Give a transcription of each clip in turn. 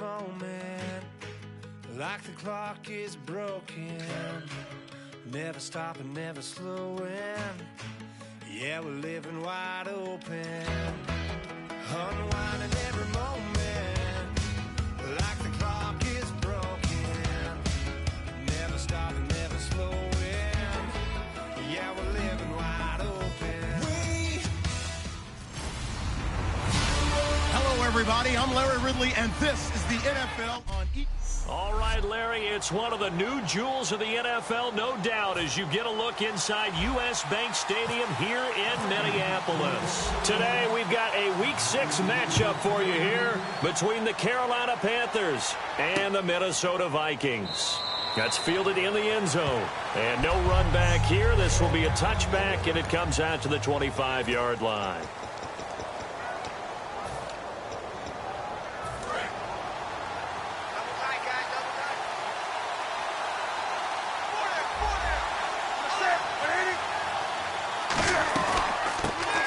moment, like the clock is broken. Never stopping, never slowing. Yeah, we're living wide open. Unwinding every moment, like the clock is broken. Never stopping, never slowing. Yeah, we're living wide open. Hello, everybody. I'm Larry Ridley, and this is the NFL on E! All right, Larry, it's one of the new jewels of the NFL, no doubt, as you get a look inside U.S. Bank Stadium here in Minneapolis. Today, we've got a Week 6 matchup for you here between the Carolina Panthers and the Minnesota Vikings. That's fielded in the end zone. And no run back here. This will be a touchback, and it comes out to the 25-yard line.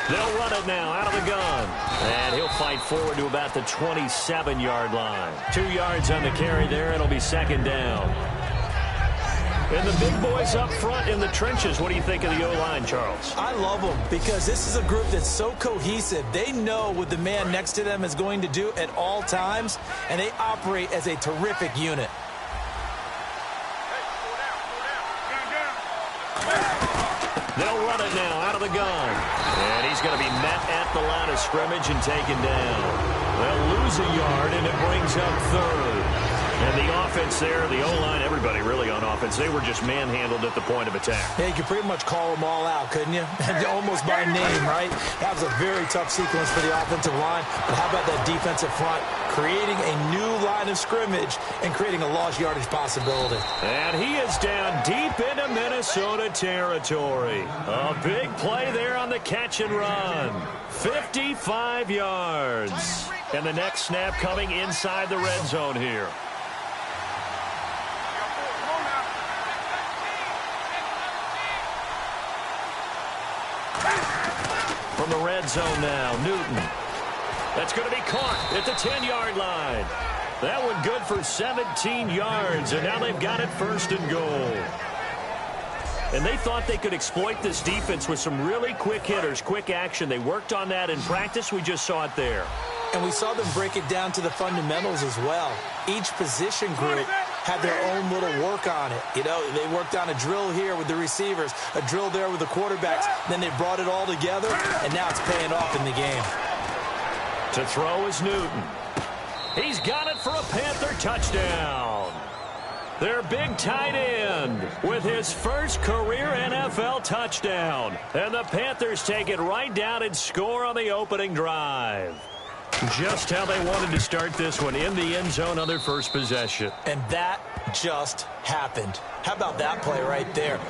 They'll run it now out of the gun. And he'll fight forward to about the 27-yard line. 2 yards on the carry there. It'll be second down. And the big boys up front in the trenches. What do you think of the O-line, Charles? I love them because this is a group that's so cohesive. They know what the man next to them is going to do at all times, and they operate as a terrific unit. They'll run it now out of the gun. And he's going to be met at the line of scrimmage and taken down. They'll lose a yard, and it brings up third. And the offense there, the O-line, everybody really on offense, they were just manhandled at the point of attack. Yeah, you could pretty much call them all out, couldn't you? Almost by name, right? That was a very tough sequence for the offensive line. But how about that defensive front creating a new line of scrimmage and creating a lost yardage possibility? And he is down deep into Minnesota territory. A big play there on the catch and run. 55 yards. And the next snap coming inside the red zone here. From the red zone now, Newton. That's going to be caught at the 10-yard line. That one good for 17 yards, and now they've got it first and goal. And they thought they could exploit this defense with some really quick hitters, quick action. They worked on that in practice. We just saw it there. And we saw them break it down to the fundamentals as well. Each position group had their own little work on it. You know, they worked on a drill here with the receivers, a drill there with the quarterbacks. Then they brought it all together, and now it's paying off in the game. To throw is Newton. He's got it for a Panther touchdown. Their big tight end with his first career NFL touchdown. And the Panthers take it right down and score on the opening drive. Just how they wanted to start this one, in the end zone on their first possession. And that just happened. How about that play right there?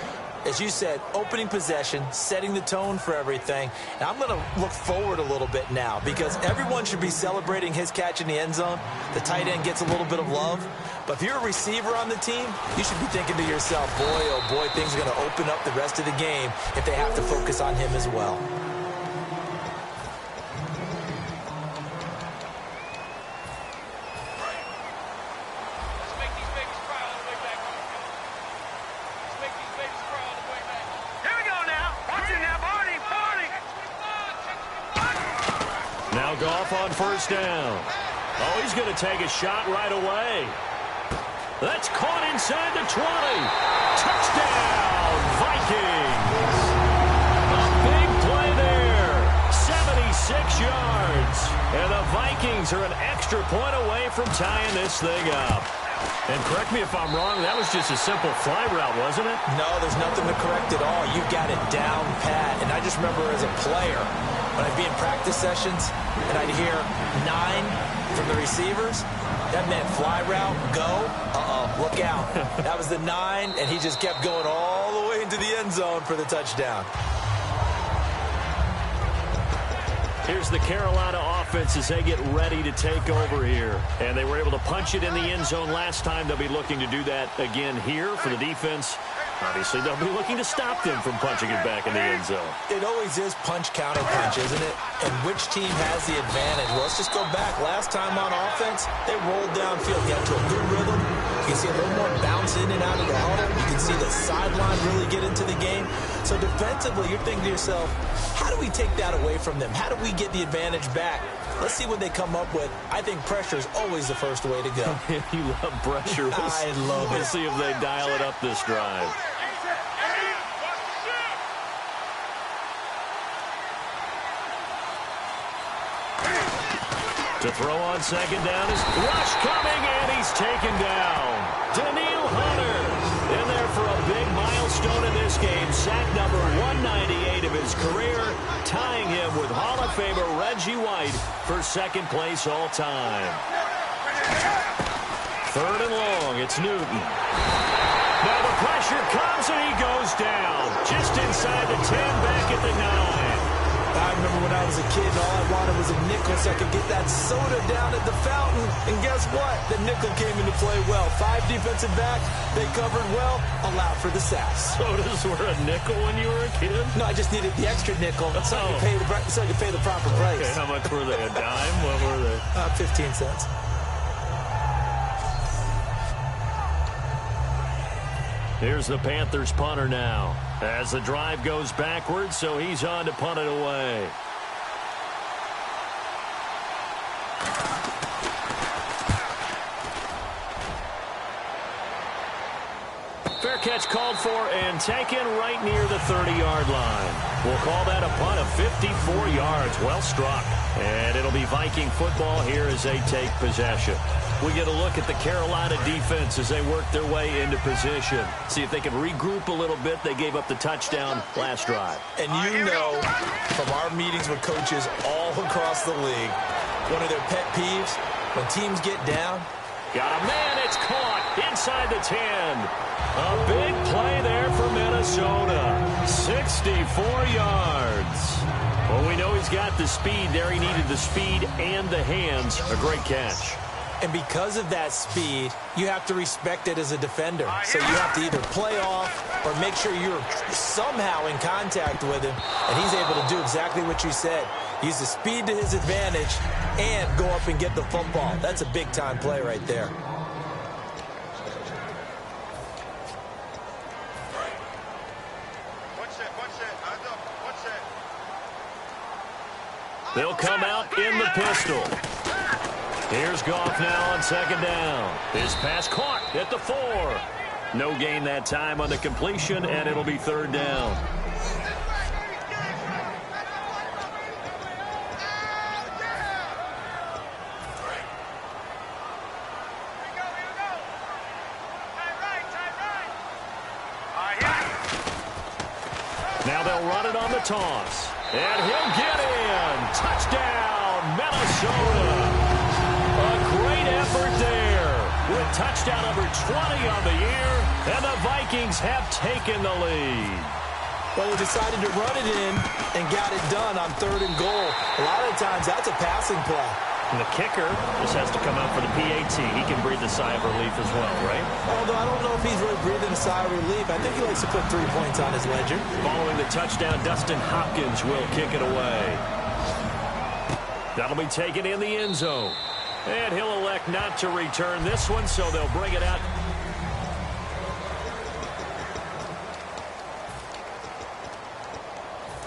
As you said, opening possession, setting the tone for everything. And I'm going to look forward a little bit now because everyone should be celebrating his catch in the end zone. The tight end gets a little bit of love. But if you're a receiver on the team, you should be thinking to yourself, boy, oh boy, things are going to open up the rest of the game if they have to focus on him as well. Goff on first down. Oh, he's going to take a shot right away. That's caught inside the 20. Touchdown, Vikings. A big play there. 76 yards. And the Vikings are an extra point away from tying this thing up. And correct me if I'm wrong, that was just a simple fly route, wasn't it? No, there's nothing to correct at all. You got it down pat. And I just remember as a player, when I'd be in practice sessions and I'd hear 9 from the receivers, that meant fly route, go, look out. That was the 9, and he just kept going all the way into the end zone for the touchdown. Here's the Carolina offense as they get ready to take over here. And they were able to punch it in the end zone last time. They'll be looking to do that again here for the defense. Obviously, they'll be looking to stop them from punching it back in the end zone. It always is punch, counter punch, isn't it? And which team has the advantage? Well, let's just go back. Last time on offense, they rolled downfield, got to a good rhythm. You can see a little more bounce in and out of the huddle. You can see the sideline really get into the game. So defensively, you're thinking to yourself, how do we take that away from them? How do we get the advantage back? Let's see what they come up with. I think pressure is always the first way to go. You love pressure. I love it. Let's see if they dial it up this drive. To throw on second down is rush coming, and he's taken down. Daniil Hunter in there for a big milestone in this game. Sack number 198 of his career, tying him with Hall of Famer Reggie White for second place all time. Third and long, it's Newton. Now the pressure comes, and he goes down. Just inside the 10, back at the 9. I remember when I was a kid and all I wanted was a nickel so I could get that soda down at the fountain. And guess what? The nickel came into play well. 5 defensive back, they covered well, allowed for the sacks. Sodas were a nickel when you were a kid? No, I just needed the extra nickel so I could pay the proper price. Okay, how much were they? A dime? What were they? 15 cents. Here's the Panthers punter now as the drive goes backwards, so he's on to punt it away. Fair catch called for and taken right near the 30-yard line. We'll call that a punt of 54 yards. Well struck. And it'll be Viking football here as they take possession. We get a look at the Carolina defense as they work their way into position. See if they can regroup a little bit. They gave up the touchdown last drive. And you know from our meetings with coaches all across the league, one of their pet peeves, when teams get down. Got a man, it's caught inside the 10. A big play there for Minnesota. 64 yards. Well, we know he's got the speed there. He needed the speed and the hands. A great catch. And because of that speed, you have to respect it as a defender. So you have to either play off or make sure you're somehow in contact with him. And he's able to do exactly what you said. Use the speed to his advantage and go up and get the football. That's a big-time play right there. They'll come out in the pistol. Here's Goff now on second down. His pass caught at the 4. No gain that time on the completion, and it'll be third down. Now they'll run it on the toss. And he'll get in. Touchdown, Minnesota. A great effort there with touchdown number 20 on the year, and the Vikings have taken the lead. Well, they decided to run it in and got it done on 3rd and goal. A lot of times that's a passing play. And the kicker just has to come out for the PAT. He can breathe a sigh of relief as well, right? Although I don't know if he's really breathing a sigh of relief. I think he likes to put 3 points on his ledger. Following the touchdown, Dustin Hopkins will kick it away. That'll be taken in the end zone. And he'll elect not to return this one, so they'll bring it out.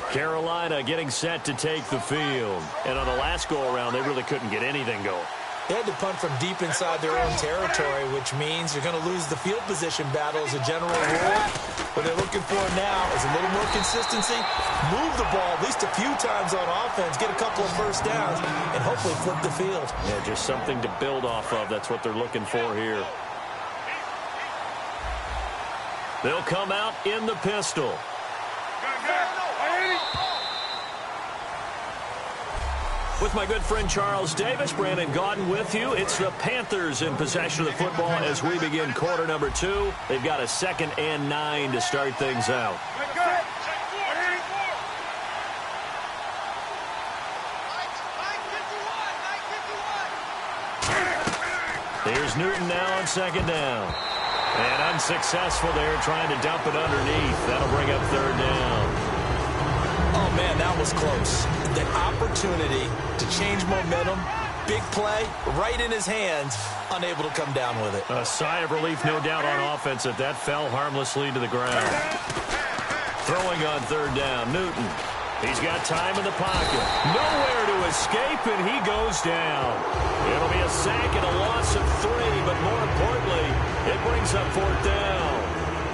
Carolina getting set to take the field. And on the last go-around, they really couldn't get anything going. They had to punt from deep inside their own territory, which means you're going to lose the field position battle as a general rule. What they're looking for now is a little more consistency, move the ball at least a few times on offense, get a couple of first downs, and hopefully flip the field. Yeah, just something to build off of. That's what they're looking for here. They'll come out in the pistol. With my good friend Charles Davis, Brandon Gaudin with you. It's the Panthers in possession of the football as we begin quarter number 2. They've got a 2nd and 9 to start things out. Here's Newton now on second down. And unsuccessful there, trying to dump it underneath. That'll bring up third down. Oh, man, that was close. The opportunity to change momentum, big play, right in his hands, unable to come down with it. A sigh of relief, no doubt, on offense that fell harmlessly to the ground. Throwing on third down, Newton. He's got time in the pocket. Nowhere to escape, and he goes down. It'll be a sack and a loss of 3, but more importantly, it brings up fourth down.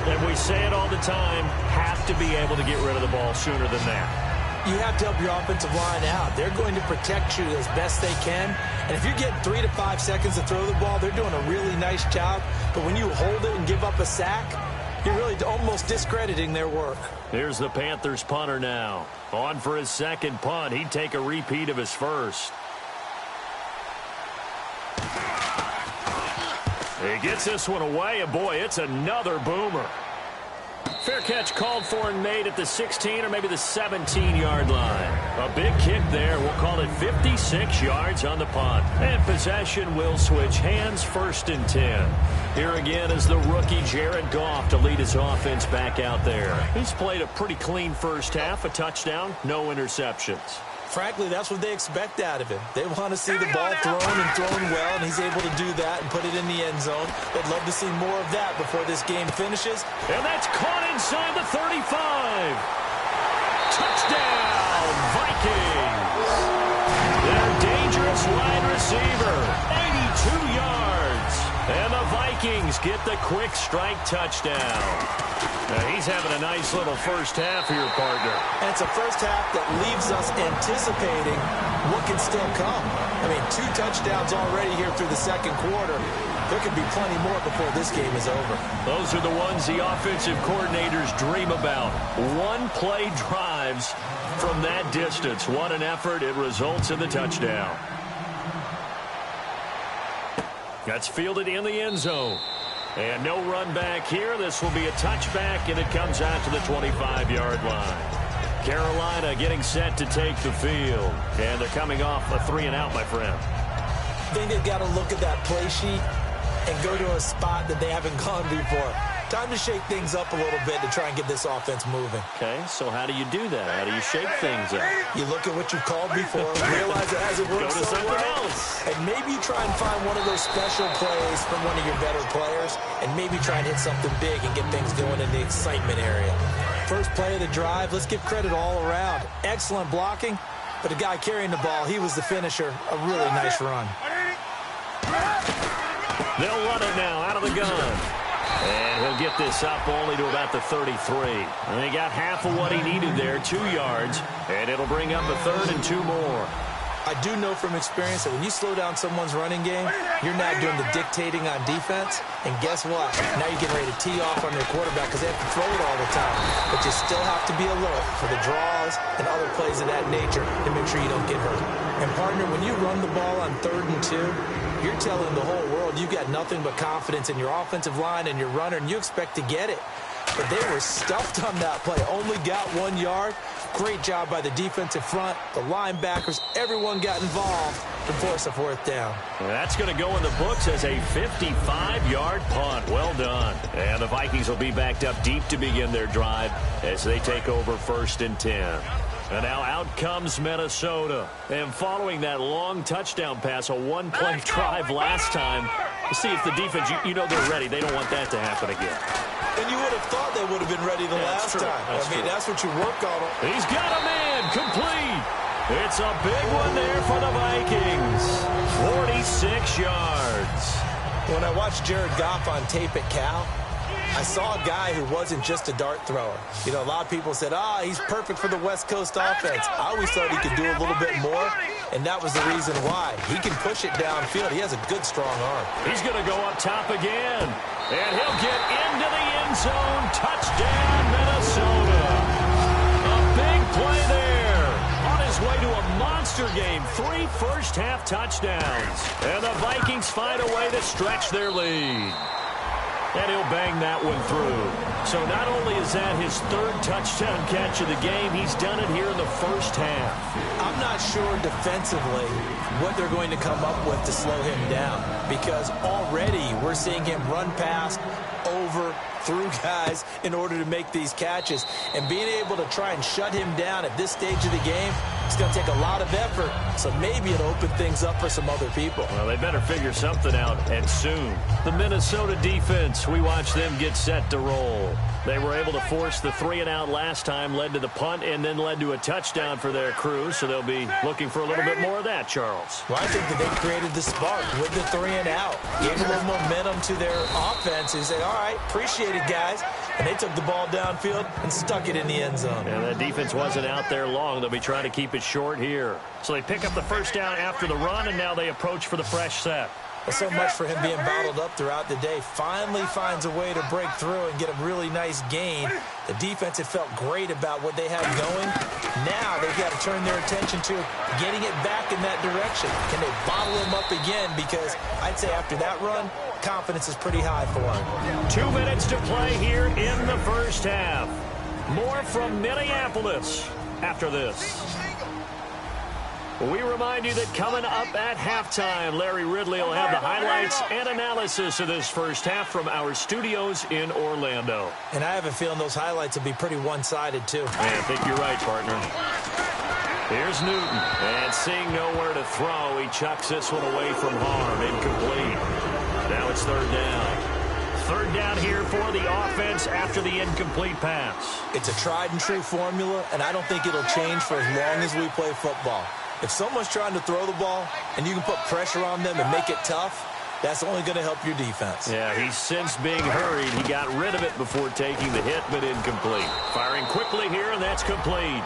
And we say it all the time, have to be able to get rid of the ball sooner than that. You have to help your offensive line out. They're going to protect you as best they can. And if you're getting 3 to 5 seconds to throw the ball, they're doing a really nice job. But when you hold it and give up a sack, you're really almost discrediting their work. Here's the Panthers punter now. On for his second punt. He'd take a repeat of his first. He gets this one away, and boy, it's another boomer. Fair catch called for and made at the 16 or maybe the 17-yard line. A big kick there. We'll call it 56 yards on the punt. And possession will switch hands, 1st and 10. Here again is the rookie Jared Goff to lead his offense back out there. He's played a pretty clean first half, a touchdown, no interceptions. Frankly, that's what they expect out of him. They want to see the ball thrown and thrown well, and he's able to do that and put it in the end zone. They'd love to see more of that before this game finishes. And that's caught inside the 35. Touchdown, Vikings. Their dangerous wide receiver, 82 yards. And the Vikings get the quick strike touchdown. Now he's having a nice little first half here, partner. And it's a first half that leaves us anticipating what can still come. I mean, 2 touchdowns already here through the second quarter. There could be plenty more before this game is over. Those are the ones the offensive coordinators dream about. One-play drives from that distance. What an effort. It results in the touchdown. That's fielded in the end zone. And no run back here. This will be a touchback, and it comes out to the 25-yard line. Carolina getting set to take the field. And they're coming off a 3-and-out, my friend. I think they've got to look at that play sheet and go to a spot that they haven't gone before. Time to shake things up a little bit to try and get this offense moving. Okay, so how do you do that? How do you shake things up? You look at what you've called before, realize it hasn't worked Go to so something well, else. and maybe try and find one of those special plays from one of your better players, and maybe try and hit something big and get things going in the excitement area. First play of the drive, let's give credit all around. Excellent blocking, but the guy carrying the ball, he was the finisher. A really nice run. They'll run it now out of the gun. And he'll get this up only to about the 33. And he got half of what he needed there, 2 yards. And it'll bring up a 3rd and 2 more. I do know from experience that when you slow down someone's running game, you're now doing the dictating on defense. And guess what? Now you're getting ready to tee off on their quarterback because they have to throw it all the time. But you still have to be alert for the draws and other plays of that nature to make sure you don't get hurt. And, partner, when you run the ball on 3rd and 2, you're telling the whole world you've got nothing but confidence in your offensive line and your runner, and you expect to get it. But they were stuffed on that play. Only got 1 yard. Great job by the defensive front, the linebackers. Everyone got involved to force a 4th down. That's going to go in the books as a 55-yard punt. Well done. And the Vikings will be backed up deep to begin their drive as they take over 1st and 10. And now out comes Minnesota. And following that long touchdown pass, a one-play drive last time, to see if the defense, you know they're ready. They don't want that to happen again. And you would have thought they would have been ready the last time. That's what you work on. He's got a man complete. It's a big one there for the Vikings. 46 yards. When I watched Jared Goff on tape at Cal, I saw a guy who wasn't just a dart thrower. You know, a lot of people said, he's perfect for the West Coast offense. I always thought he could do a little bit more, and that was the reason why. He can push it downfield. He has a good, strong arm. He's going to go up top again, and he'll get into the end zone. Touchdown, Minnesota. A big play there. On his way to a monster game. 3 first-half touchdowns. And the Vikings find a way to stretch their lead. And he'll bang that one through. So not only is that his 3rd touchdown catch of the game, he's done it here in the first half. I'm not sure defensively what they're going to come up with to slow him down, because already we're seeing him run past over, through guys in order to make these catches. And being able to try and shut him down at this stage of the game, it's going to take a lot of effort. So maybe it'll open things up for some other people. Well, they better figure something out, and soon. The Minnesota defense, we watch them get set to roll. They were able to force the 3-and-out last time, led to the punt, and then led to a touchdown for their crew. So they'll be looking for a little bit more of that, Charles. Well, I think that they created the spark with the 3-and-out. Gave a little momentum to their offense and said, all right, appreciate it, guys. And they took the ball downfield and stuck it in the end zone. And that defense wasn't out there long. They'll be trying to keep it short here. So they pick up the first down after the run, and now they approach for the fresh set. Well, so much for him being bottled up throughout the day. Finally finds a way to break through and get a really nice gain. The defense had felt great about what they had going. Now they've got to turn their attention to getting it back in that direction. Can they bottle him up again? Because I'd say after that run, confidence is pretty high for him. 2 minutes to play here in the first half. More from Minneapolis after this. We remind you that coming up at halftime, Larry Ridley will have the highlights and analysis of this first half from our studios in Orlando. And I have a feeling those highlights will be pretty one-sided, too. I think you're right, partner. Here's Newton, and seeing nowhere to throw, he chucks this one away from harm. Incomplete. Now it's third down. Third down here for the offense after the incomplete pass. It's a tried-and-true formula, and I don't think it'll change for as long as we play football. If someone's trying to throw the ball and you can put pressure on them and make it tough, that's only going to help your defense. Yeah, he's since being hurried. He got rid of it before taking the hit, but incomplete. Firing quickly here, and that's complete.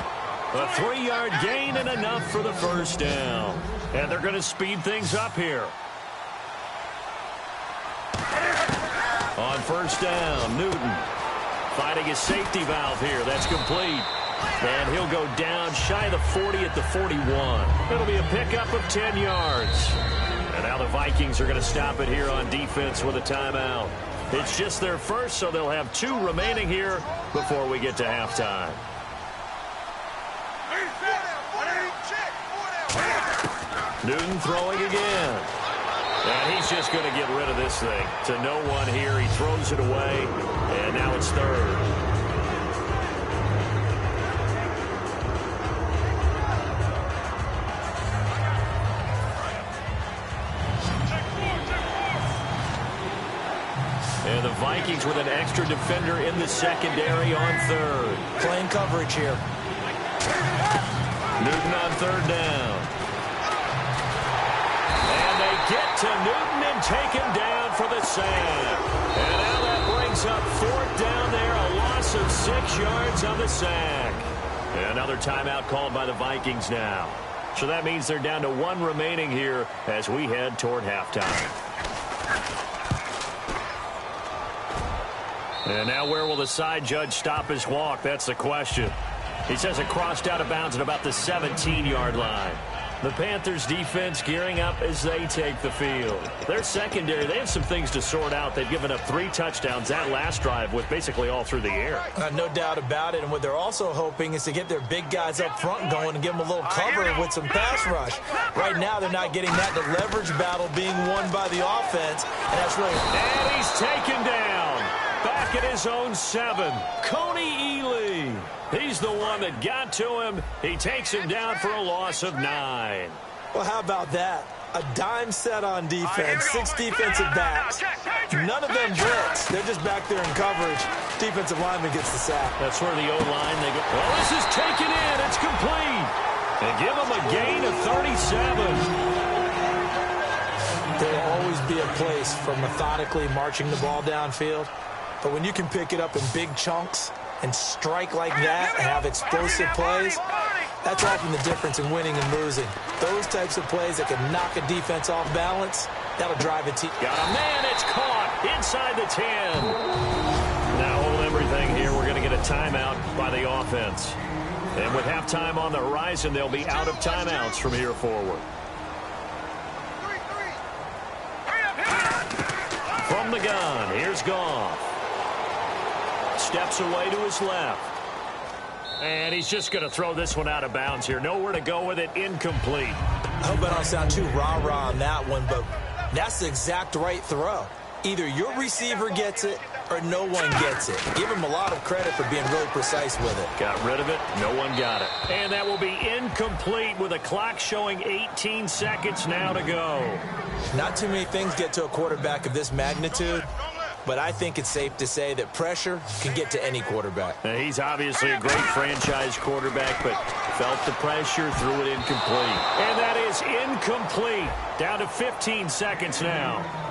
A 3-yard gain and enough for the first down. And they're going to speed things up here. On first down, Newton finding his safety valve here. That's complete. And he'll go down shy of the 40 at the 41. It'll be a pickup of 10 yards. And now the Vikings are going to stop it here on defense with a timeout. It's just their first, so they'll have 2 remaining here before we get to halftime. Newton throwing again. And he's just going to get rid of this thing. To no one here. He throws it away. And now it's third. And the Vikings with an extra defender in the secondary on third. Playing coverage here. Newton on third down. And they get to Newton and take him down for the sack. And now that brings up fourth down there, a loss of 6 yards on the sack. And another timeout called by the Vikings now. So that means they're down to 1 remaining here as we head toward halftime. And now where will the side judge stop his walk? That's the question. He says it crossed out of bounds at about the 17-yard line. The Panthers defense gearing up as they take the field. Their secondary, they have some things to sort out. They've given up 3 touchdowns that last drive with basically all through the air. No doubt about it. And what they're also hoping is to get their big guys up front going and give them a little cover with some pass rush. Right now they're not getting that. The leverage battle being won by the offense. And that's really... And he's taken down. Back at his own 7. Coney Ely. He's the one that got to him. He takes him down for a loss of 9. Well, how about that? A dime set on defense. 6 defensive backs. None of them blitz. They're just back there in coverage. Defensive lineman gets the sack. That's where the O-line, they go, well, this is taken in. It's complete. And give him a gain of 37. There will always be a place for methodically marching the ball downfield. But when you can pick it up in big chunks and strike like that and have explosive plays, that's often the difference in winning and losing. Those types of plays that can knock a defense off balance, that'll drive a team. Got a man, it's caught inside the 10. Now hold everything here. We're going to get a timeout by the offense. And with halftime on the horizon, they'll be out of timeouts from here forward. From the gun, here's Goff. Steps away to his left. And he's just going to throw this one out of bounds here. Nowhere to go with it. Incomplete. I hope I don't sound too rah-rah on that one, but that's the exact right throw. Either your receiver gets it or no one gets it. Give him a lot of credit for being really precise with it. Got rid of it. No one got it. And that will be incomplete with a clock showing 18 seconds now to go. Not too many things get to a quarterback of this magnitude, but I think it's safe to say that pressure can get to any quarterback. Now, he's obviously a great franchise quarterback, but felt the pressure, threw it incomplete. And that is incomplete. Down to 15 seconds now.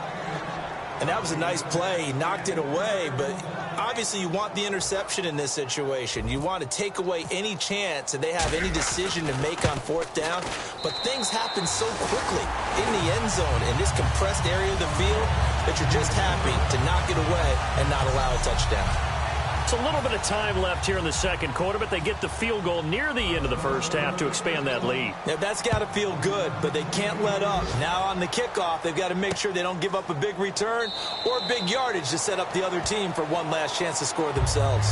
And that was a nice play. He knocked it away, but obviously you want the interception in this situation. You want to take away any chance that they have any decision to make on fourth down. But things happen so quickly in the end zone in this compressed area of the field that you're just happy to knock it away and not allow a touchdown. It's a little bit of time left here in the second quarter, but they get the field goal near the end of the first half to expand that lead. Yeah, that's got to feel good, but they can't let up. Now on the kickoff, they've got to make sure they don't give up a big return or big yardage to set up the other team for one last chance to score themselves.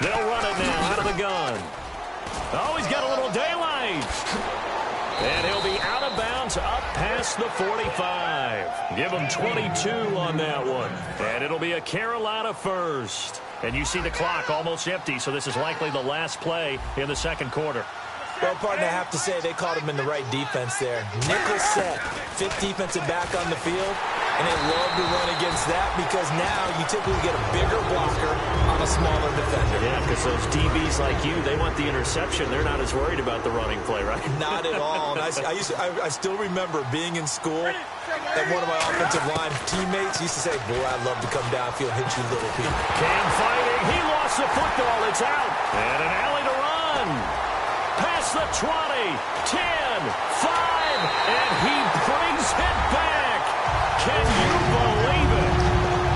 They'll run it now out of the gun. Oh, he's got a little daylight. And he'll be out of bounds up past the 45. Give him 22 on that one. And it'll be a Carolina first. And you see the clock almost empty, so this is likely the last play in the second quarter. Well, partner, I have to say they caught him in the right defense there. Nickel set, fifth defensive back on the field, and they love to run against that because now you typically get a bigger blocker on a smaller defender. Yeah, because those DBs like you, they want the interception. They're not as worried about the running play, right? Not at all. And I still remember being in school, and one of my offensive line teammates used to say, boy, I'd love to come downfield and hit you little people. Cam fighting. He lost the football. It's out. And an alley to run. Past the 20, 10, 5, and he brings it back. Can you believe it?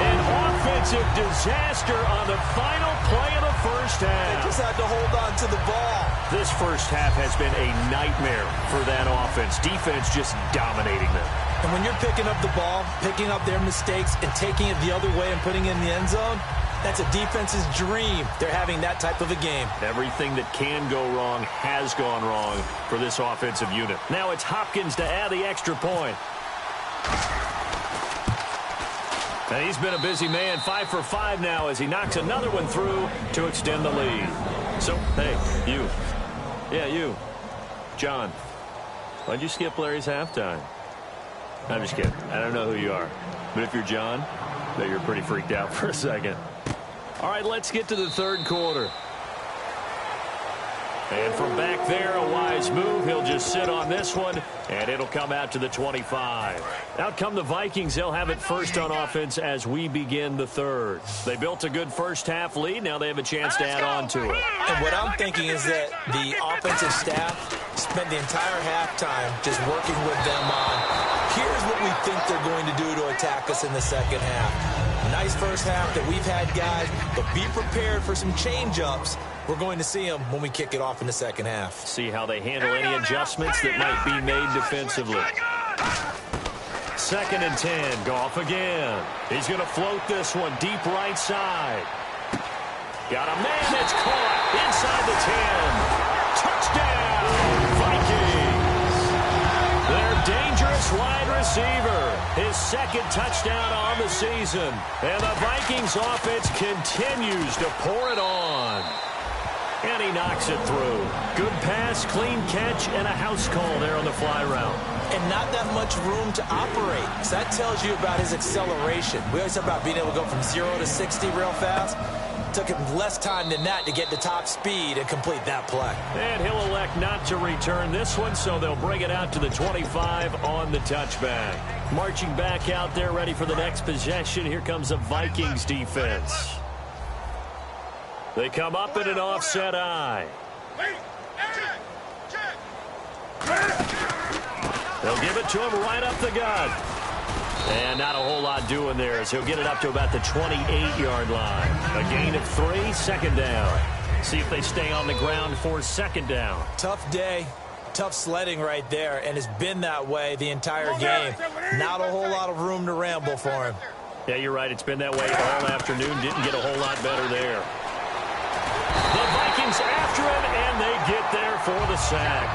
An offensive disaster on the final play of the first half. They just had to hold on to the ball. This first half has been a nightmare for that offense. Defense just dominating them. And when you're picking up the ball, picking up their mistakes, and taking it the other way and putting it in the end zone, that's a defense's dream. They're having that type of a game. Everything that can go wrong has gone wrong for this offensive unit. Now it's Hopkins to add the extra point. And he's been a busy man, 5 for 5 now as he knocks another one through to extend the lead. So, hey, you. Yeah, you. John, why'd you skip Larry's halftime? I'm just kidding. I don't know who you are. But if you're John, I bet you're pretty freaked out for a second. All right, let's get to the third quarter. And from back there, a wise move. He'll just sit on this one, and it'll come out to the 25. Out come the Vikings. They'll have it first on offense as we begin the third. They built a good first-half lead. Now they have a chance to add on to it. And what I'm thinking is that the offensive staff spent the entire halftime just working with them on, here's what we think they're going to do to attack us in the second half. Nice first half that we've had, guys, but be prepared for some change-ups. We're going to see them when we kick it off in the second half. See how they handle any adjustments that might be made defensively. 2nd and 10. Goff again. He's going to float this one deep right side. Got a man that's caught inside the 10. Touchdown, Vikings. Their dangerous wide receiver. His second touchdown on the season. And the Vikings offense continues to pour it on. And he knocks it through. Good pass, clean catch, and a house call there on the fly route. And not that much room to operate. So that tells you about his acceleration. We always talk about being able to go from 0 to 60 real fast. Took him less time than that to get to top speed and complete that play. And he'll elect not to return this one, so they'll bring it out to the 25 on the touchback. Marching back out there, ready for the next possession. Here comes the Vikings defense. They come up in an offset eye. They'll give it to him right up the gut. And not a whole lot doing there as he'll get it up to about the 28-yard line. A gain of 3, 2nd down. See if they stay on the ground for 2nd down. Tough day. Tough sledding right there, and it's been that way the entire game. Not a whole lot of room to ramble for him. Yeah, you're right. It's been that way all afternoon. Didn't get a whole lot better there. The Vikings after him, and they get there for the sack.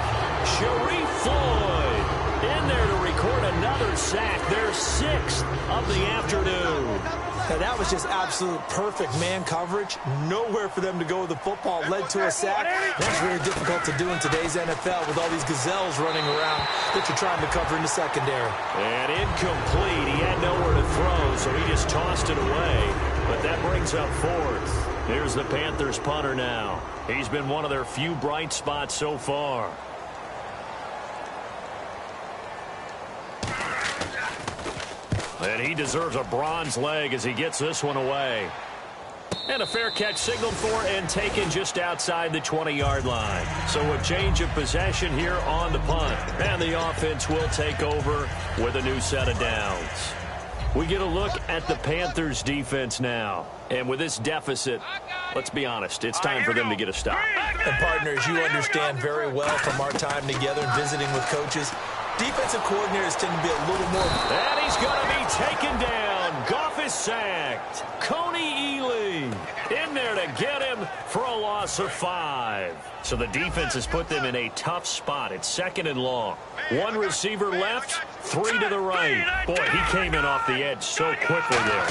Sharif Floyd in there to record another sack. Their 6th of the afternoon. Now, that was just absolute perfect man coverage. Nowhere for them to go with the football. Led to a sack. That's very difficult to do in today's NFL with all these gazelles running around that you're trying to cover in the secondary. And incomplete. He had nowhere to throw, so he just tossed it away. But that brings up 4th. Here's the Panthers punter now. He's been one of their few bright spots so far. And he deserves a bronze leg as he gets this one away. And a fair catch signaled for and taken just outside the 20-yard line. So a change of possession here on the punt. And the offense will take over with a new set of downs. We get a look at the Panthers defense now. And with this deficit, let's be honest, it's time for them to get a stop. And partners, you understand very well from our time together and visiting with coaches, defensive coordinators tend to be a little more. And he's going to be taken down. Goff is sacked. Coney Ely in there to get him for a loss of 5. So the defense has put them in a tough spot. It's 2nd and long. 1 receiver left, 3 to the right. Boy, he came in off the edge so quickly there.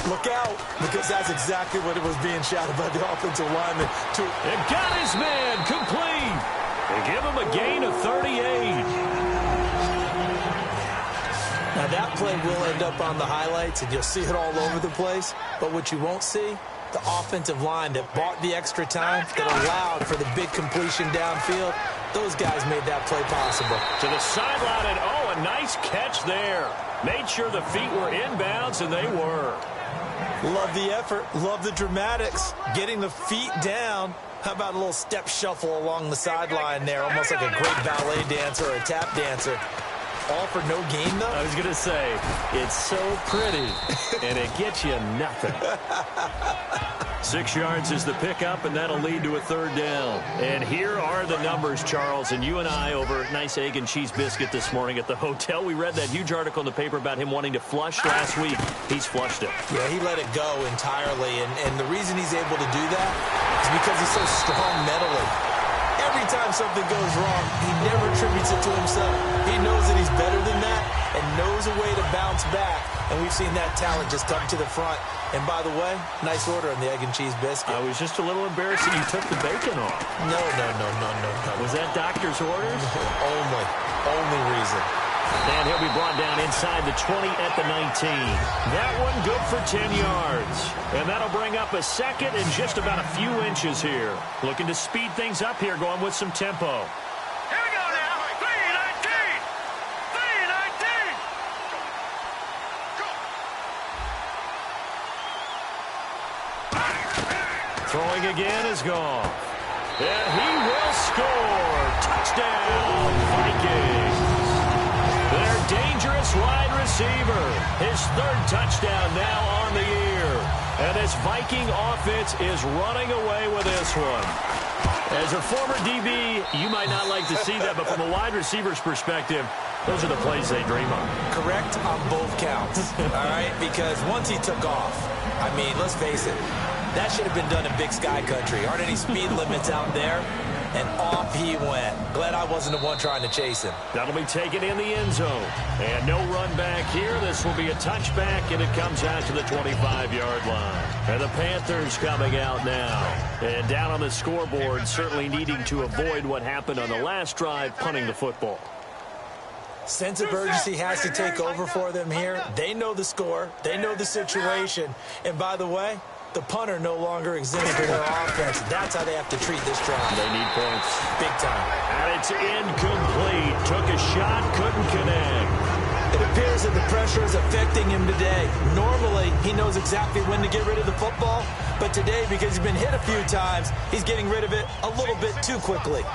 Look out, because that's exactly what it was being shouted by the offensive lineman. And got his man complete. They give him a gain of 38. Now, that play will end up on the highlights, and you'll see it all over the place. But what you won't see, the offensive line that bought the extra time, that allowed for the big completion downfield, those guys made that play possible. To the sideline, and oh, a nice catch there. Made sure the feet were inbounds, and they were. Love the effort, love the dramatics, getting the feet down. How about a little step shuffle along the sideline there, almost like a great ballet dancer or a tap dancer. All for no gain, though? I was going to say, it's so pretty, and it gets you nothing. 6 yards is the pickup, and that'll lead to a 3rd down. And here are the numbers, Charles. And you and I over nice egg and cheese biscuit this morning at the hotel. We read that huge article in the paper about him wanting to flush last week. He's flushed it. Yeah, he let it go entirely. And the reason he's able to do that is because he's so strong mentally. Every time something goes wrong, he never attributes it to himself. He knows that he's better than that and knows a way to bounce back. And we've seen that talent just come to the front. And by the way, nice order on the egg and cheese biscuit. I was just a little embarrassed that you took the bacon off. No. Was that doctor's orders? Only reason. And he'll be brought down inside the 20 at the 19. That one good for 10 yards. And that'll bring up a 2nd and just about a few inches here. Looking to speed things up here, going with some tempo. Here we go now. 3-19. 3-19. Go. Throwing again is gone. And he will score. Touchdown, Vikings. Their dangerous wide receiver. His 3rd touchdown now on the year. And this Viking offense is running away with this one. As a former DB, you might not like to see that, but from a wide receiver's perspective, those are the plays they dream of. Correct on both counts, all right? Because once he took off, I mean, let's face it, that should have been done in Big Sky Country. Aren't any speed limits out there? And off he went. Glad I wasn't the one trying to chase him. That'll be taken in the end zone. And no run back here. This will be a touchback, and it comes out to the 25-yard line. And the Panthers coming out now. And down on the scoreboard, certainly needing to avoid what happened on the last drive, punting the football. Sense of urgency has to take over for them here. They know the score. They know the situation. And by the way, the punter no longer exists for their offense. That's how they have to treat this drive. They need points. Big time. And it's incomplete. Took a shot, couldn't connect. It appears that the pressure is affecting him today. Normally, he knows exactly when to get rid of the football. But today, because he's been hit a few times, he's getting rid of it a little bit too quickly.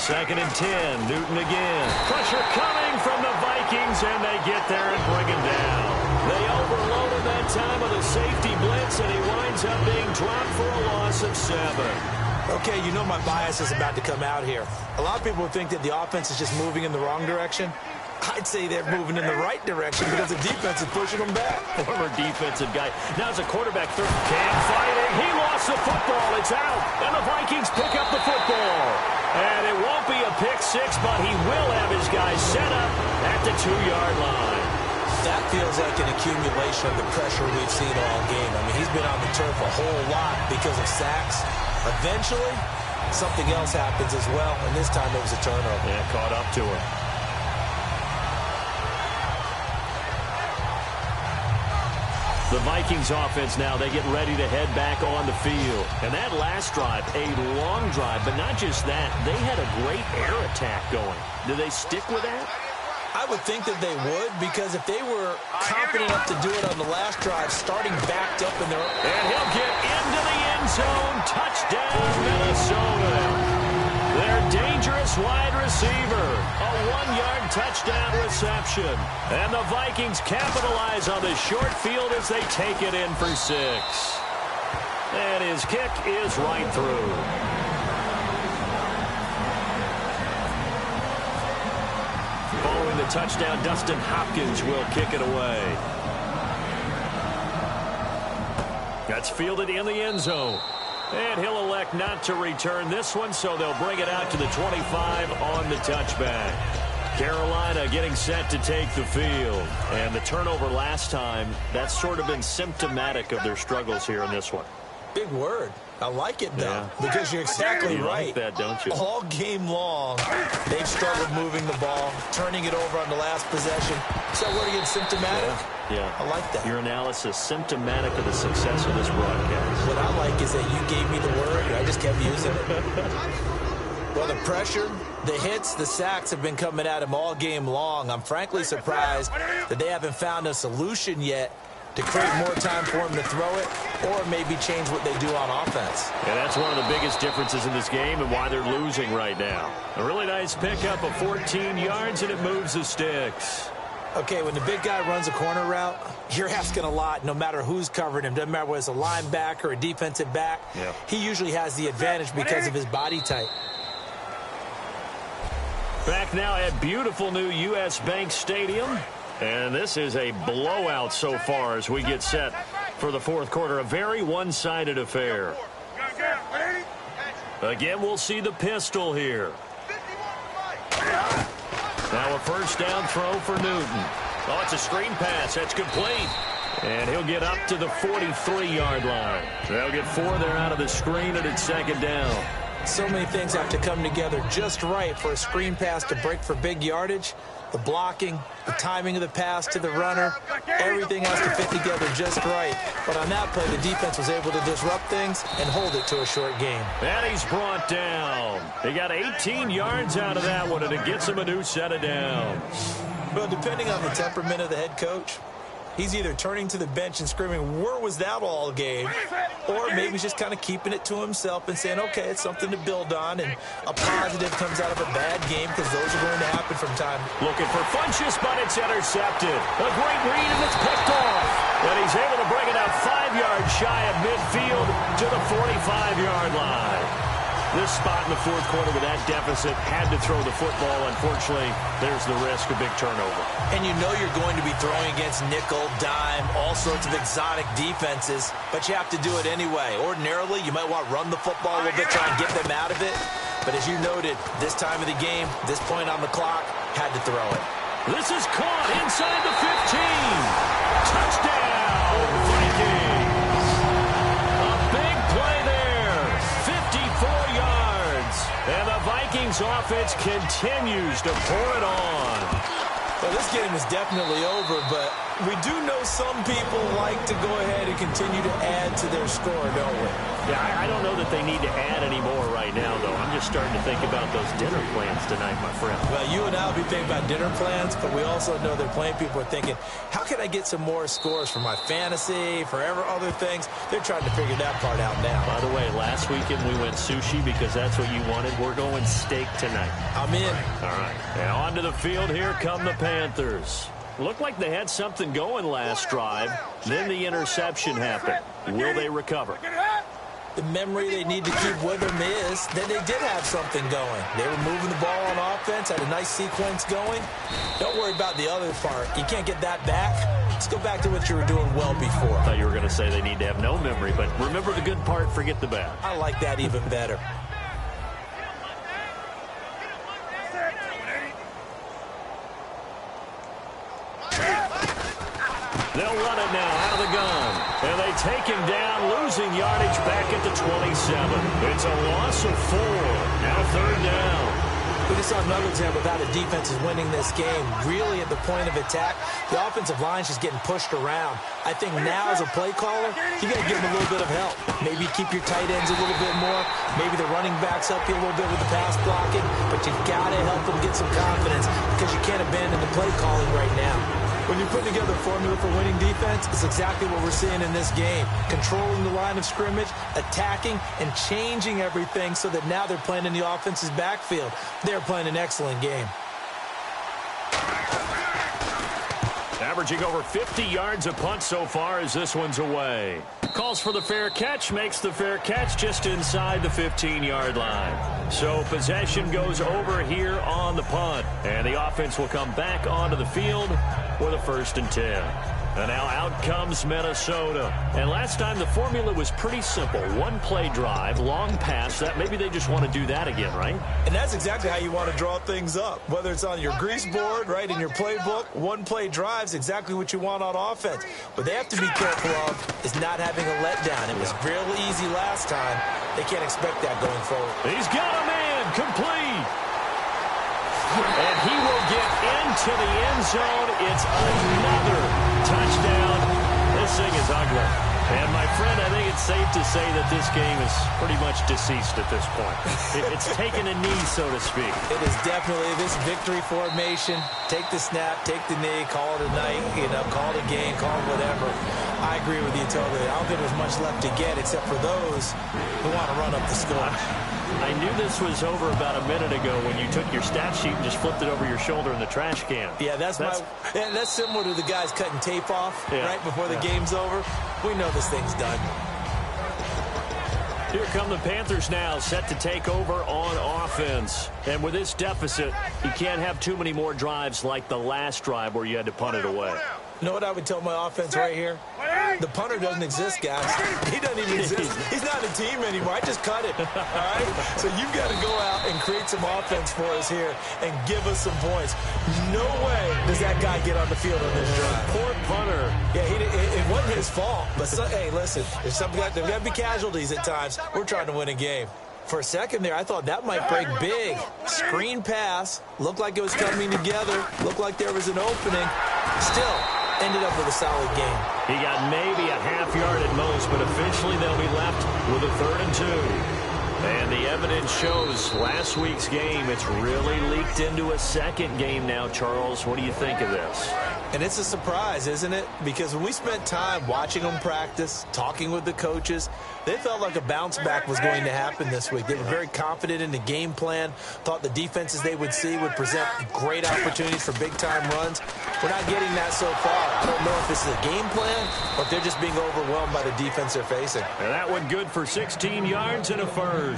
Second and 10. Newton again. Pressure coming from the Vikings, and they get there and bring him down. They overloaded that time with a safety blitz, and he winds ends up being dropped for a loss of 7. Okay, you know my bias is about to come out here. A lot of people think that the offense is just moving in the wrong direction. I'd say they're moving in the right direction because the defense is pushing them back. Former defensive guy. Now it's a quarterback throw. Cam fighting. He lost the football. It's out. And the Vikings pick up the football. And it won't be a pick six, but he will have his guys set up at the 2-yard line. That feels like an accumulation of the pressure we've seen all game. I mean, he's been on the turf a whole lot because of sacks. Eventually, something else happens as well, and this time it was a turnover. Yeah, caught up to him. The Vikings offense now, they get ready to head back on the field. And that last drive, a long drive, but not just that. They had a great air attack going. Do they stick with that? I would think that they would, because if they were confident enough to do it on the last drive, starting backed up in their own... And he'll get into the end zone. Touchdown, Minnesota. Their dangerous wide receiver. A 1-yard touchdown reception. And the Vikings capitalize on the short field as they take it in for 6. And his kick is right through. Following the touchdown, Dustin Hopkins will kick it away. That's fielded in the end zone. And he'll elect not to return this one, so they'll bring it out to the 25 on the touchback. Carolina getting set to take the field. And the turnover last time, that's sort of been symptomatic of their struggles here in this one. Big word. I like it, though, because you're exactly right. Like that, don't you? All game long, they've struggled moving the ball, turning it over on the last possession. So what again, symptomatic? Yeah. I like that. Your analysis, symptomatic of the success of this broadcast. What I like is that you gave me the word, and I just kept using it. Well, the pressure, the hits, the sacks have been coming at him all game long. I'm frankly surprised that they haven't found a solution yet to create more time for him to throw it, or maybe change what they do on offense. Yeah, that's one of the biggest differences in this game and why they're losing right now. A really nice pickup of 14 yards, and it moves the sticks. Okay, when the big guy runs a corner route, you're asking a lot no matter who's covering him. Doesn't matter whether it's a linebacker or a defensive back. Yeah. He usually has the advantage because of his body type. Back now at beautiful new U.S. Bank Stadium. And this is a blowout so far as we get set for the fourth quarter. A very one-sided affair. Again, we'll see the pistol here. Now a first down throw for Newton. Oh, it's a screen pass. That's complete. And he'll get up to the 43-yard line. They'll get 4 there out of the screen, and it's second down. So many things have to come together just right for a screen pass to break for big yardage. The blocking, the timing of the pass to the runner, everything has to fit together just right. But on that play, the defense was able to disrupt things and hold it to a short game. And he's brought down. He got 18 yards out of that one, and it gets him a new set of downs. Well, depending on the temperament of the head coach, he's either turning to the bench and screaming, where was that all game? Or maybe he's just kind of keeping it to himself and saying, okay, it's something to build on, and a positive comes out of a bad game because those are going to happen from time. Looking for Funchess, but it's intercepted. A great read, and it's picked off. And he's able to bring it out 5 yards shy of midfield to the 45-yard line. This spot in the fourth quarter with that deficit had to throw the football. Unfortunately, there's the risk of big turnover. And you know you're going to be throwing against nickel, dime, all sorts of exotic defenses, but you have to do it anyway. Ordinarily, you might want to run the football a little bit, try and get them out of it. But as you noted, this time of the game, this point on the clock, had to throw it. This is caught inside the 15. Touchdown, Vikings. A big play there. 54 yards. And the Vikings offense continues to pour it on. Well, this game is definitely over, but we do know some people like to go ahead and continue to add to their score, don't we? Yeah, I don't know that they need to add any more right now, though. I'm just starting to think about those dinner plans tonight, my friend. Well, you and I will be thinking about dinner plans, but we also know that plenty of people are thinking, how can I get some more scores for my fantasy, for other things? They're trying to figure that part out now. By the way, last weekend we went sushi because that's what you wanted. We're going steak tonight. I'm in. All right. And onto the field, here come the Panthers. Looked like they had something going last drive. Then the interception happened. Will they recover? The memory they need to keep with them is that they did have something going. They were moving the ball on offense, had a nice sequence going. Don't worry about the other part. You can't get that back. Let's go back to what you were doing well before. I thought you were going to say they need to have no memory, but remember the good part, forget the bad. I like that even better. They'll run it now out of the gun. And they take him down, losing yardage back at the 27. It's a loss of 4. Now 3rd down. We just saw another example of how the defense is winning this game. Really at the point of attack, the offensive line is just getting pushed around. I think now as a play caller, you got to give them a little bit of help. Maybe keep your tight ends a little bit more. Maybe the running backs help you a little bit with the pass blocking. But you've got to help them get some confidence because you can't abandon the play calling right now. When you put together a formula for winning defense, it's exactly what we're seeing in this game. Controlling the line of scrimmage, attacking, and changing everything so that now they're playing in the offense's backfield. They're playing an excellent game. Averaging over 50 yards a punt so far as this one's away. Calls for the fair catch, makes the fair catch just inside the 15-yard line. So possession goes over here on the punt. And the offense will come back onto the field with a 1st and 10. And now out comes Minnesota. And last time the formula was pretty simple. 1-play drive, long pass. That maybe they just want to do that again, right? And that's exactly how you want to draw things up. Whether it's on your grease board, right, in your playbook, 1-play drive's exactly what you want on offense. What they have to be careful of is not having a letdown. It was real easy last time. They can't expect that going forward. He's got a man complete. And he will get into the end zone. It's another touchdown. This thing is ugly. And, my friend, I think it's safe to say that this game is pretty much deceased at this point. It's taken a knee, so to speak. It is definitely this victory formation. Take the snap, take the knee, call it a night, call it a game, call it whatever. I agree with you totally. I don't think there's much left to get except for those who want to run up the score. I knew this was over about a minute ago when you took your stat sheet and just flipped it over your shoulder in the trash can. Yeah, that's similar to the guys cutting tape off right before the game's over. We know this thing's done. Here come the Panthers now, set to take over on offense. And with this deficit, you can't have too many more drives like the last drive where you had to punt it away. You know what I would tell my offense right here? The punter doesn't exist, guys. He doesn't even exist. He's not a team anymore. I just cut it. All right? So you've got to go out and create some offense for us here and give us some points. No way does that guy get on the field on this drive. Poor punter. Yeah, it wasn't his fault. But, hey, listen, there's got to be casualties at times. We're trying to win a game. For a second there, I thought that might break big. Screen pass. Looked like it was coming together. Looked like there was an opening. Still ended up with a solid game. He got maybe a half yard at most, but officially they'll be left with a 3rd and 2. And the evidence shows last week's game, it's really leaked into a second game now, Charles. What do you think of this? And it's a surprise, isn't it? Because when we spent time watching them practice, talking with the coaches, they felt like a bounce back was going to happen this week. They were very confident in the game plan, thought the defenses they would see would present great opportunities for big-time runs. We're not getting that so far. I don't know if this is a game plan or if they're just being overwhelmed by the defense they're facing. And that one good for 16 yards and a 1st.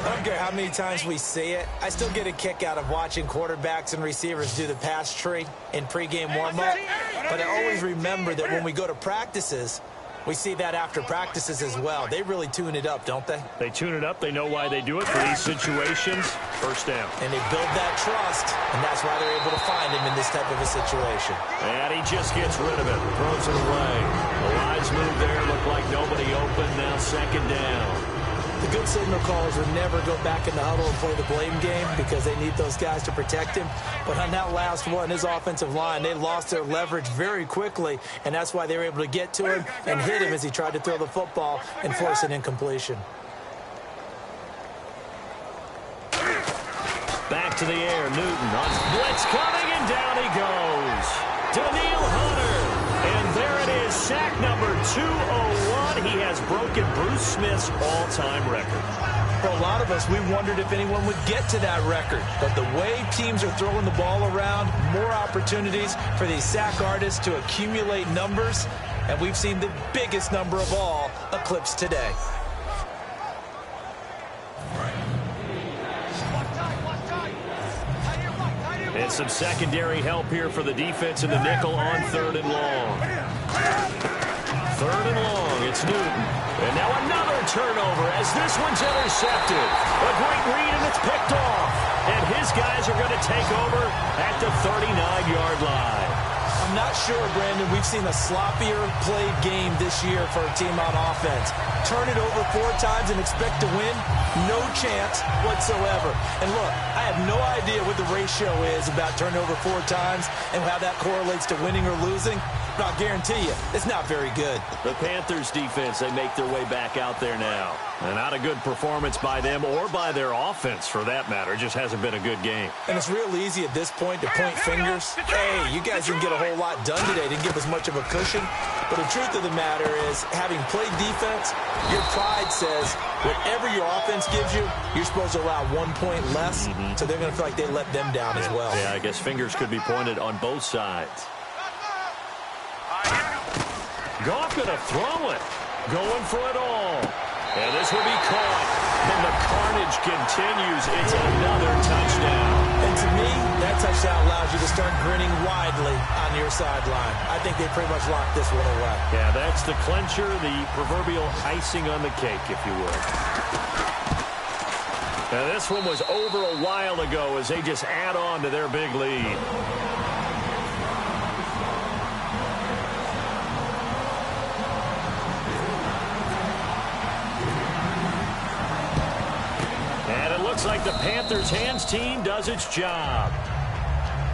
I don't care how many times we see it. I still get a kick out of watching quarterbacks and receivers do the pass tree in pregame warm-up. But I always remember that when we go to practices, we see that after practices as well. They really tune it up, don't they? They tune it up. They know why they do it for these situations. 1st down. And they build that trust, and that's why they're able to find him in this type of a situation. And he just gets rid of it. Throws it away. The lines move there. Look like nobody open. Now 2nd down. The good signal callers would never go back in the huddle and play the blame game because they need those guys to protect him. But on that last one, his offensive line, they lost their leverage very quickly, and that's why they were able to get to him and hit him as he tried to throw the football and force an incompletion. Back to the air, Newton on blitz coming, and down he goes. Daniil Hunter, and there it is, sack number 201. He has broken Bruce Smith's all-time record. For a lot of us, we wondered if anyone would get to that record. But the way teams are throwing the ball around, more opportunities for these sack artists to accumulate numbers, And we've seen the biggest number of all eclipsed today. And some secondary help here for the defense in the nickel on 3rd and long. 3rd and long, it's Newton. And now another turnover as this one's intercepted. A great read, and it's picked off. And his guys are going to take over at the 39-yard line. I'm not sure, Brandon, we've seen a sloppier played game this year for a team on offense. Turn it over 4 times and expect to win? No chance whatsoever. And look, I have no idea what the ratio is about turning over 4 times and how that correlates to winning or losing. But I'll guarantee you, it's not very good. The Panthers defense, they make their way back out there now. And not a good performance by them or by their offense, for that matter. It just hasn't been a good game. And it's real easy at this point to point fingers. Hey, you guys didn't get a whole lot done today. Didn't give us much of a cushion. But the truth of the matter is, having played defense, your pride says whatever your offense gives you, you're supposed to allow 1 point less. So they're going to feel like they let them down as well. Yeah, I guess fingers could be pointed on both sides. Goff going to throw it. Going for it all. And this will be caught. And the carnage continues. It's another touchdown. And to me, that touchdown allows you to start grinning widely on your sideline. I think they pretty much locked this one away. Yeah, that's the clincher, the proverbial icing on the cake, if you will. Now, this one was over a while ago as they just add on to their big lead. Looks like the Panthers' hands team does its job.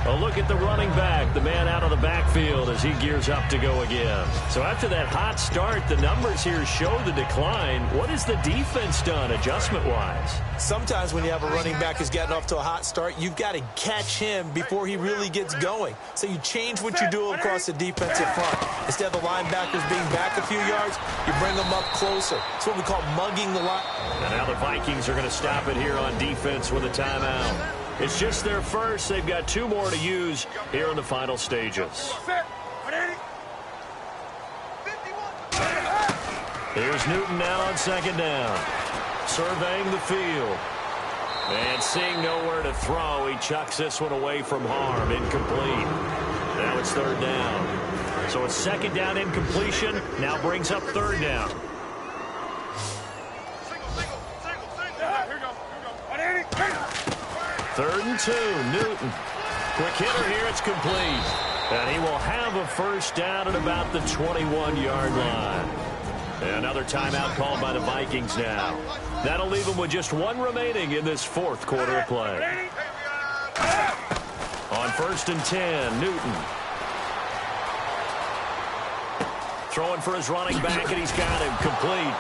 A look at the running back, the man out of the backfield as he gears up to go again. So after that hot start, the numbers here show the decline. What has the defense done adjustment-wise? Sometimes when you have a running back who's gotten off to a hot start, you've got to catch him before he really gets going. So you change what you do across the defensive front. Instead of the linebackers being back a few yards, you bring them up closer. It's what we call mugging the line. And now the Vikings are going to stop it here on defense with a timeout. It's just their first. They've got 2 more to use here in the final stages. Here's Newton now on 2nd down. Surveying the field. And seeing nowhere to throw, he chucks this one away from harm. Incomplete. Now it's 3rd down. So a 2nd down incompletion now brings up 3rd down. Third and 2, Newton. Quick hitter here, it's complete. And he will have a first down at about the 21-yard line. And another timeout called by the Vikings now. That'll leave them with just 1 remaining in this 4th quarter of play. On 1st and 10, Newton. Throwing for his running back, and he's got him complete.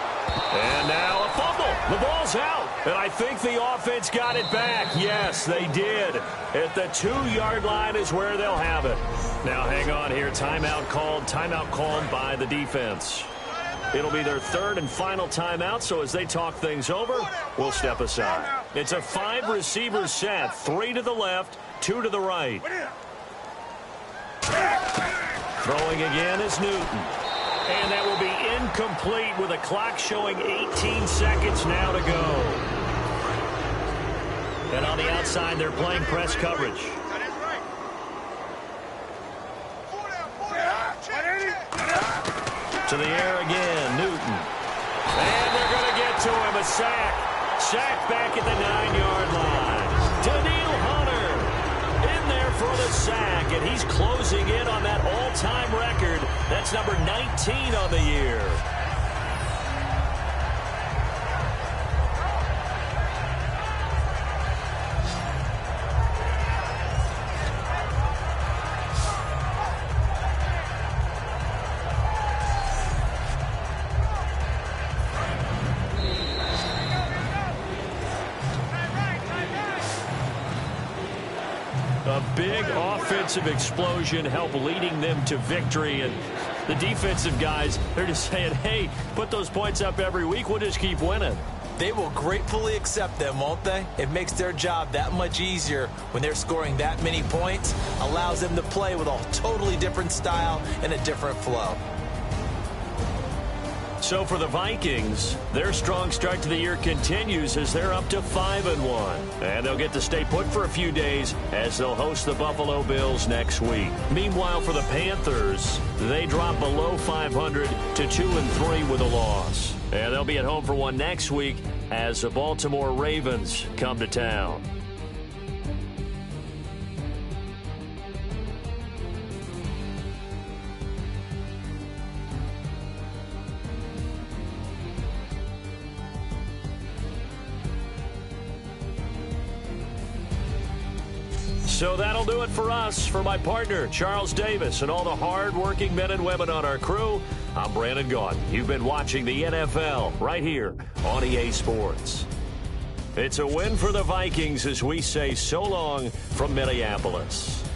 And now a fumble. The ball's out. And I think the offense got it back. Yes, they did. At the 2-yard line is where they'll have it. Now hang on here. Timeout called by the defense. It'll be their 3rd and final timeout, so as they talk things over, we'll step aside. It's a 5-receiver set. 3 to the left, 2 to the right. Throwing again is Newton. And that will be incomplete with a clock showing 18 seconds now to go. And on the outside, they're playing press coverage. To the air again, Newton. And they're going to get to him, a sack. Sack back at the 9-yard line. Daniil Hunter in there for the sack, and he's closing in on that all-time record. That's number 19 on the year. A big offensive explosion helped leading them to victory. And the defensive guys, they're just saying, hey, put those points up every week. We'll just keep winning. They will gratefully accept them, won't they? It makes their job that much easier when they're scoring that many points. Allows them to play with a totally different style and a different flow. So for the Vikings, their strong start to the year continues as they're up to 5-1. And they'll get to stay put for a few days as they'll host the Buffalo Bills next week. Meanwhile, for the Panthers, they drop below 500 to 2-3 with a loss. And they'll be at home for one next week as the Baltimore Ravens come to town. So that'll do it for us. For my partner, Charles Davis, and all the hard-working men and women on our crew, I'm Brandon Gaudin. You've been watching the NFL right here on EA Sports. It's a win for the Vikings as we say so long from Minneapolis.